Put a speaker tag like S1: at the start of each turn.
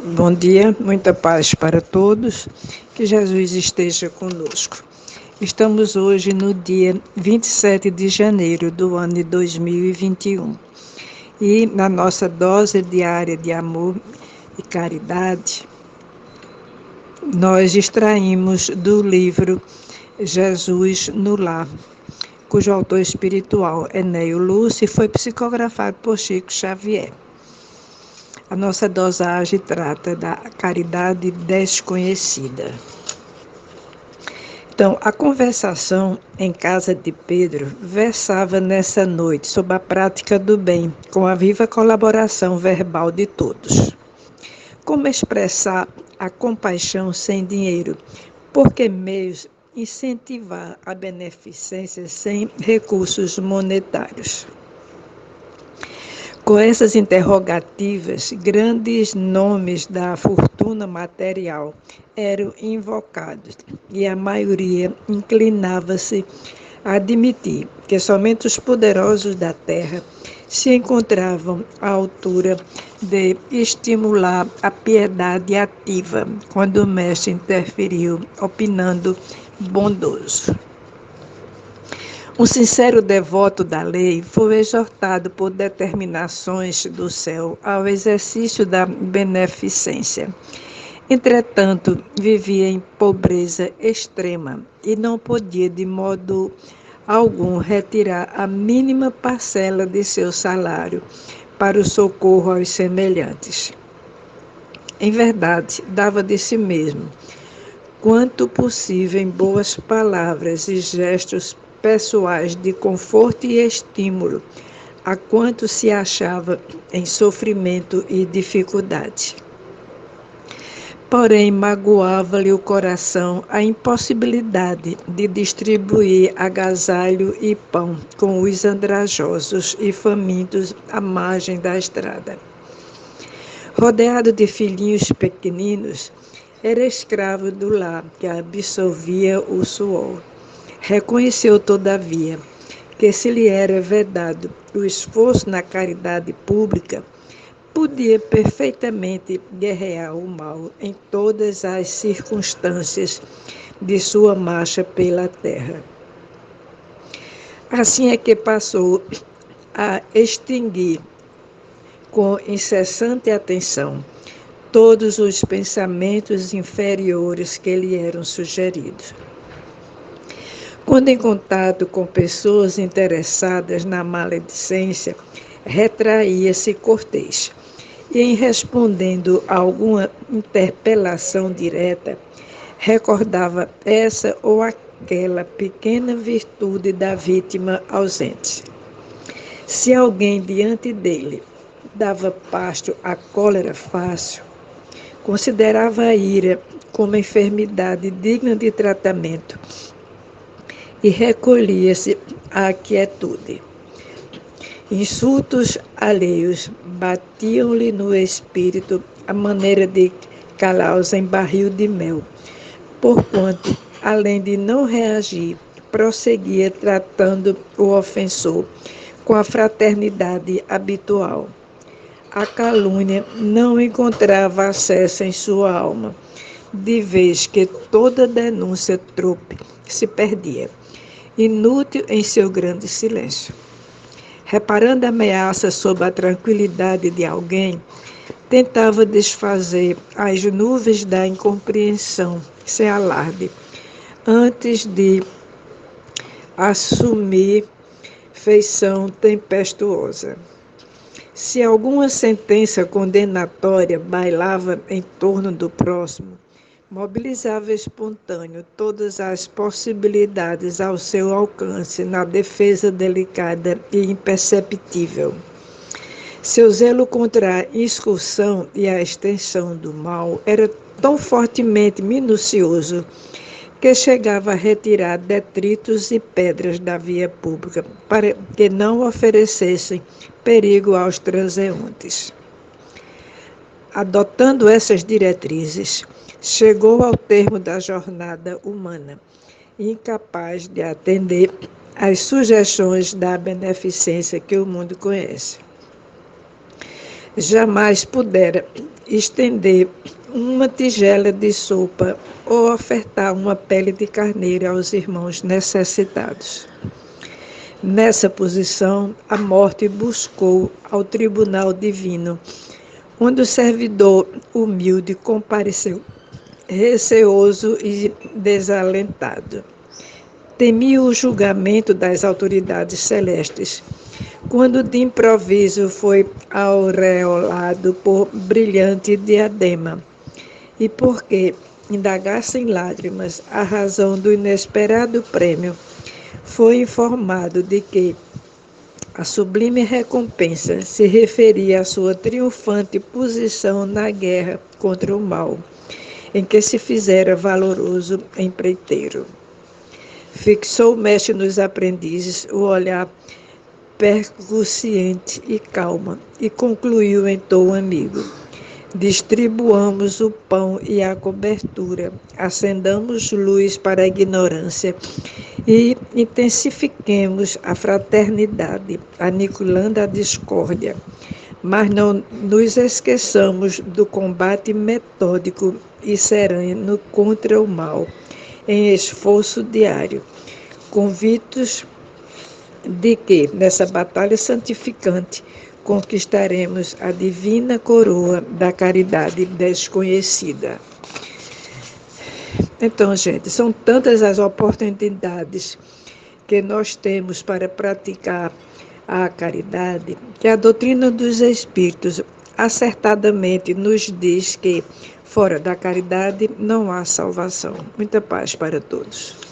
S1: Bom dia, muita paz para todos, que Jesus esteja conosco. Estamos hoje no dia 27 de janeiro do ano de 2021 e na nossa dose diária de amor e caridade, nós extraímos do livro Jesus no Lar, cujo autor espiritual é Neo Lúcio e foi psicografado por Chico Xavier. A nossa dosagem trata da caridade desconhecida. Então, a conversação em casa de Pedro versava nessa noite sobre a prática do bem, com a viva colaboração verbal de todos. Como expressar a compaixão sem dinheiro? Por que meios incentivar a beneficência sem recursos monetários? Com essas interrogativas, grandes nomes da fortuna material eram invocados e a maioria inclinava-se a admitir que somente os poderosos da terra se encontravam à altura de estimular a piedade ativa, quando o mestre interferiu, opinando bondoso. Um sincero devoto da lei foi exortado por determinações do céu ao exercício da beneficência. Entretanto, vivia em pobreza extrema e não podia de modo algum retirar a mínima parcela de seu salário para o socorro aos semelhantes. Em verdade, dava de si mesmo, quanto possível, em boas palavras e gestos pessoais de conforto e estímulo a quanto se achava em sofrimento e dificuldade. Porém, magoava-lhe o coração a impossibilidade de distribuir agasalho e pão com os andrajosos e famintos à margem da estrada. Rodeado de filhinhos pequeninos, era escravo do lar que absorvia o suor. Reconheceu, todavia, que se lhe era vedado o esforço na caridade pública, podia perfeitamente guerrear o mal em todas as circunstâncias de sua marcha pela terra. Assim é que passou a extinguir com incessante atenção todos os pensamentos inferiores que lhe eram sugeridos. Quando em contato com pessoas interessadas na maledicência, retraía-se cortês e, em respondendo a alguma interpelação direta, recordava essa ou aquela pequena virtude da vítima ausente. Se alguém diante dele dava pasto à cólera fácil, considerava a ira como enfermidade digna de tratamento e recolhia-se à quietude. Insultos alheios batiam-lhe no espírito a maneira de calaus em barril de mel, porquanto, além de não reagir, prosseguia tratando o ofensor com a fraternidade habitual. A calúnia não encontrava acesso em sua alma, de vez que toda denúncia trope se perdia, inútil em seu grande silêncio. Reparando a ameaça sob a tranquilidade de alguém, tentava desfazer as nuvens da incompreensão sem alarde, antes de assumir feição tempestuosa. Se alguma sentença condenatória bailava em torno do próximo, mobilizava espontâneo todas as possibilidades ao seu alcance na defesa delicada e imperceptível. Seu zelo contra a excursão e a extensão do mal era tão fortemente minucioso que chegava a retirar detritos e pedras da via pública para que não oferecessem perigo aos transeuntes. Adotando essas diretrizes, chegou ao termo da jornada humana, incapaz de atender às sugestões da beneficência que o mundo conhece. Jamais pudera estender uma tigela de sopa ou ofertar uma pele de carneiro aos irmãos necessitados. Nessa posição, a morte buscou ao tribunal divino, onde o servidor humilde compareceu, receoso e desalentado. Temia o julgamento das autoridades celestes, quando de improviso foi aureolado por brilhante diadema, e porque indagasse em lágrimas a razão do inesperado prêmio, foi informado de que a sublime recompensa se referia à sua triunfante posição na guerra contra o mal, em que se fizera valoroso empreiteiro. Fixou o mestre nos aprendizes o olhar percussiente e calma, e concluiu em tom amigo: distribuamos o pão e a cobertura, acendamos luz para a ignorância e intensifiquemos a fraternidade, aniquilando a discórdia. Mas não nos esqueçamos do combate metódico e sereno contra o mal, em esforço diário, convictos de que, nessa batalha santificante, conquistaremos a divina coroa da caridade desconhecida. Então, gente, são tantas as oportunidades que nós temos para praticar a caridade, que a doutrina dos Espíritos acertadamente nos diz que fora da caridade não há salvação. Muita paz para todos.